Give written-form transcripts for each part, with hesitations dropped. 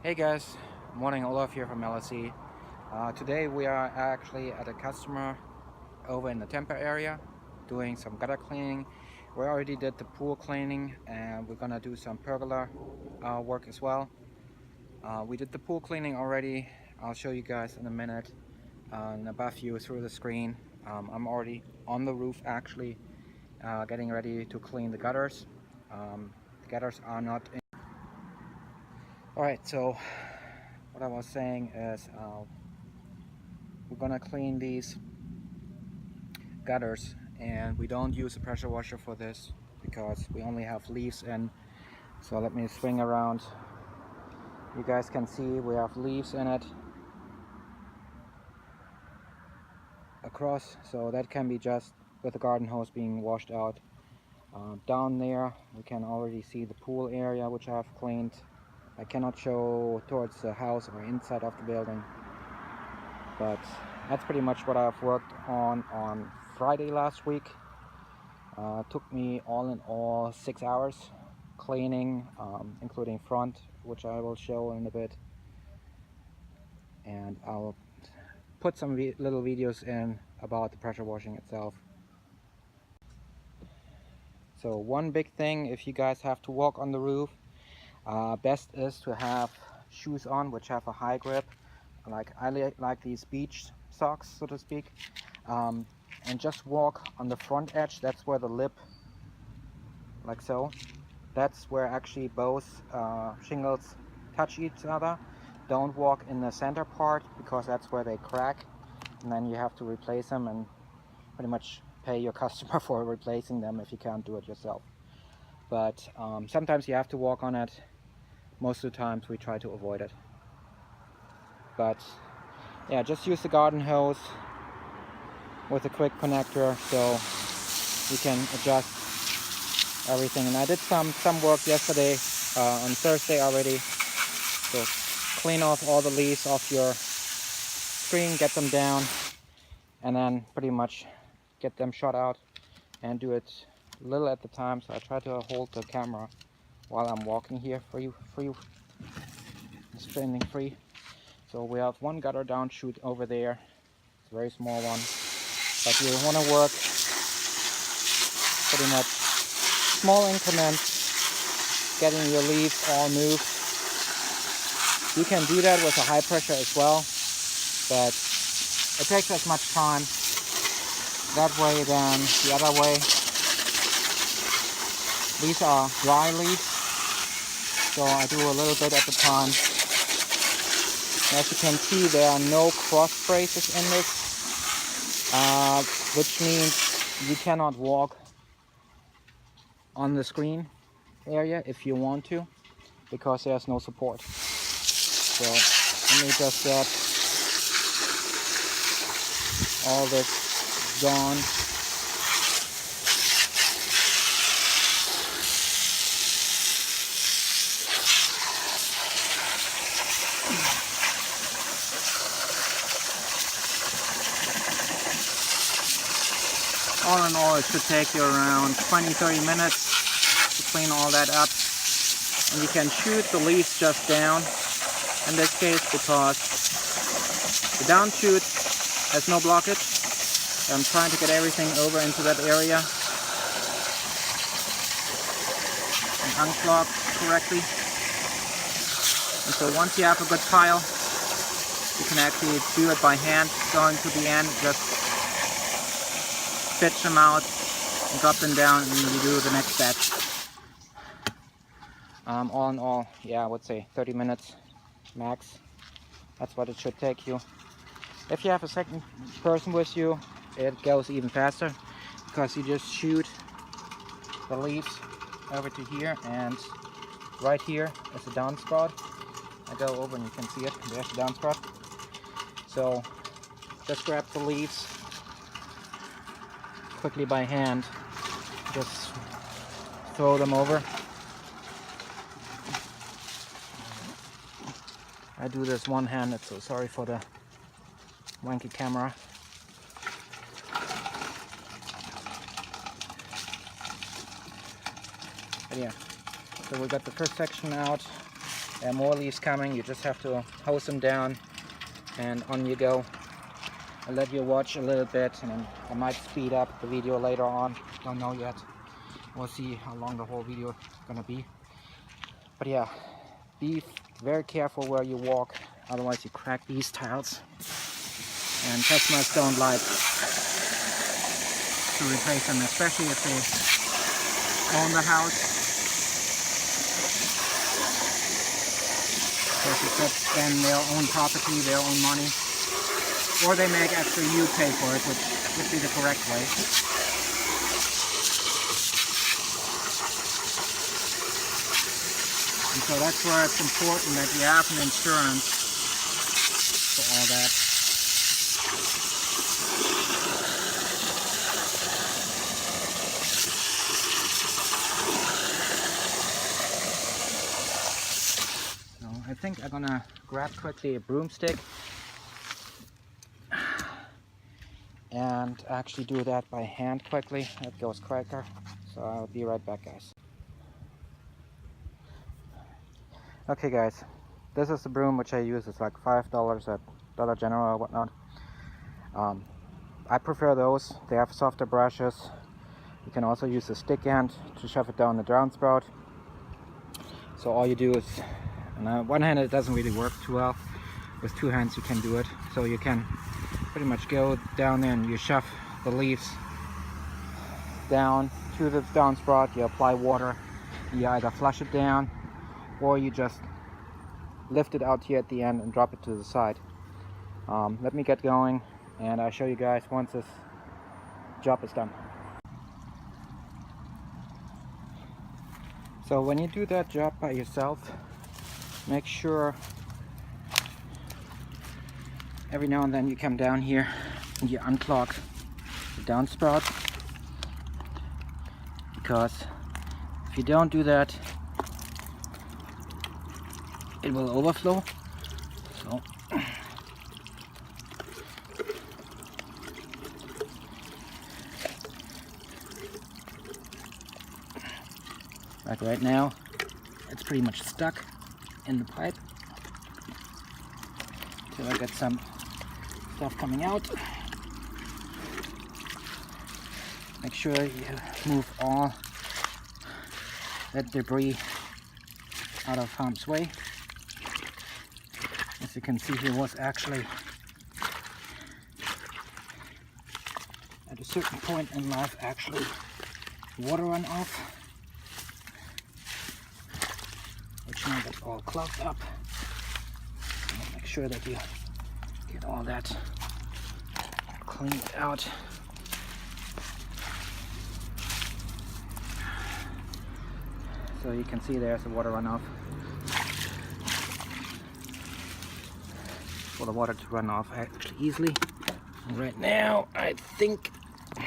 Hey guys, morning. Olaf here from LSE. Today we are actually at a customer over in the Tampa area doing some gutter cleaning. We already did the pool cleaning and we're gonna do some pergola work as well. We did the pool cleaning already. I'll show you guys in a minute and above you through the screen. I'm already on the roof actually getting ready to clean the gutters. The gutters are not in. Alright, so what I was saying is we're gonna clean these gutters and we don't use a pressure washer for this because we only have leaves in. So let me swing around. You guys can see we have leaves in it across, so that can be just with the garden hose being washed out. Down there we can already see the pool area which I have cleaned. I cannot show towards the house or inside of the building, but that's pretty much what I've worked on Friday last week. Took me all in all 6 hours cleaning, including front, which I will show in a bit, and I'll put some little videos in about the pressure washing itself. So one big thing, if you guys have to walk on the roof, best is to have shoes on which have a high grip. Like I like these beach socks, so to speak, and just walk on the front edge. That's where the lip, like so, that's where actually both shingles touch each other. Don't walk in the center part because that's where they crack, and then you have to replace them and pretty much pay your customer for replacing them if you can't do it yourself. But sometimes you have to walk on it. Most of the times we try to avoid it. But yeah, just use the garden hose with a quick connector so you can adjust everything. And I did some work yesterday on Thursday already. So clean off all the leaves off your screen, get them down, and then pretty much get them shot out and do it a little at the time. So I try to hold the camera while I'm walking here for you standing free. So we have one gutter down chute over there. It's a very small one, but you want to work pretty much small increments, getting your leaves all moved. You can do that with a high pressure as well, but it takes as much time that way than the other way. These are dry leaves, so I do a little bit at a time. As you can see, there are no cross braces in this, which means you cannot walk on the screen area if you want to, because there's no support. So let me just get all this gone. All in all, it should take you around 20-30 minutes to clean all that up. And you can shoot the leaves just down in this case because the down chute has no blockage. I'm trying to get everything over into that area and unclog correctly. And so once you have a good pile, you can actually do it by hand, going to the end, just pitch them out and drop them down, and you do the next batch. All in all, yeah, I would say 30 minutes max. That's what it should take you. If you have a second person with you, it goes even faster because you just shoot the leaves over to here, and right here is a downsprout. I go over and you can see it. There's the downsprout. So just grab the leaves quickly by hand, just throw them over. I do this one-handed, so sorry for the wanky camera. But yeah, so we got the first section out. There are more leaves coming. You just have to hose them down and on you go. I'll let you watch a little bit, and then I might speed up the video later on. Don't know yet. We'll see how long the whole video is gonna be. But yeah, be very careful where you walk, otherwise you crack these tiles. And customers don't like to replace them, especially if they own the house. Because it's then their own property, their own money. Or they make actually you pay for it, which would be the correct way. And so that's where it's important that you have an insurance for all that. So I think I'm gonna grab quickly a broomstick and actually do that by hand quickly. That goes quicker. So I'll be right back, guys. Okay guys, this is the broom which I use. It's like $5 at Dollar General or whatnot. I prefer those. They have softer brushes. You can also use the stick end to shove it down the downspout. So all you do is, on one hand it doesn't really work too well. With two hands you can do it. So you can pretty much go down there and you shove the leaves down to the downspout. You apply water. You either flush it down, or you just lift it out here at the end and drop it to the side. Let me get going and I'll show you guys once this job is done. So when you do that job by yourself, make sure every now and then you come down here and you unclog the downspout, because if you don't do that, it will overflow. So like right now, it's pretty much stuck in the pipe till I get some stuff coming out. Make sure you move all that debris out of harm's way. As you can see, here was actually at a certain point in life actually water run off, which now gets all clogged up. So make sure that you get all that cleaned out. So you can see there's a water runoff. For the water to run off actually easily. And right now, I think I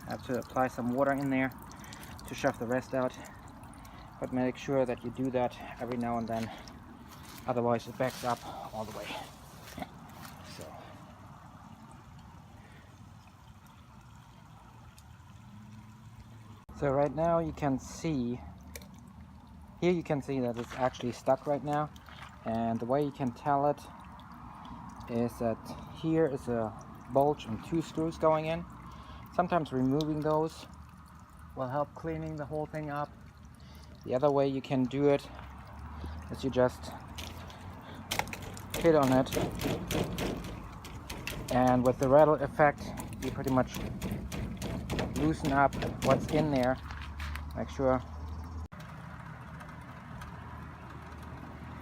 have to apply some water in there to shove the rest out. But make sure that you do that every now and then, otherwise it backs up all the way. So right now you can see, here you can see that it's actually stuck right now, and the way you can tell it is that here is a bulge and two screws going in. Sometimes removing those will help cleaning the whole thing up. The other way you can do it is you just hit on it, and with the rattle effect you pretty much loosen up what's in there. Make sure.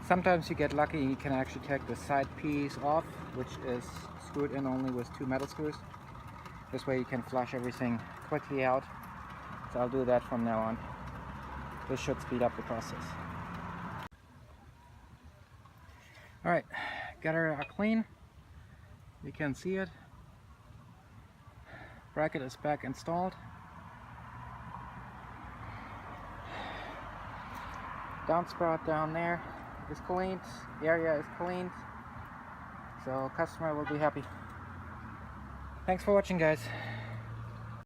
Sometimes you get lucky, you can actually take the side piece off, which is screwed in only with two metal screws. This way you can flush everything quickly out. So I'll do that from now on. This should speed up the process. Alright, got her clean. You can see it. Bracket is back installed. Downspout down there is cleaned. The area is cleaned. So customer will be happy. Thanks for watching, guys.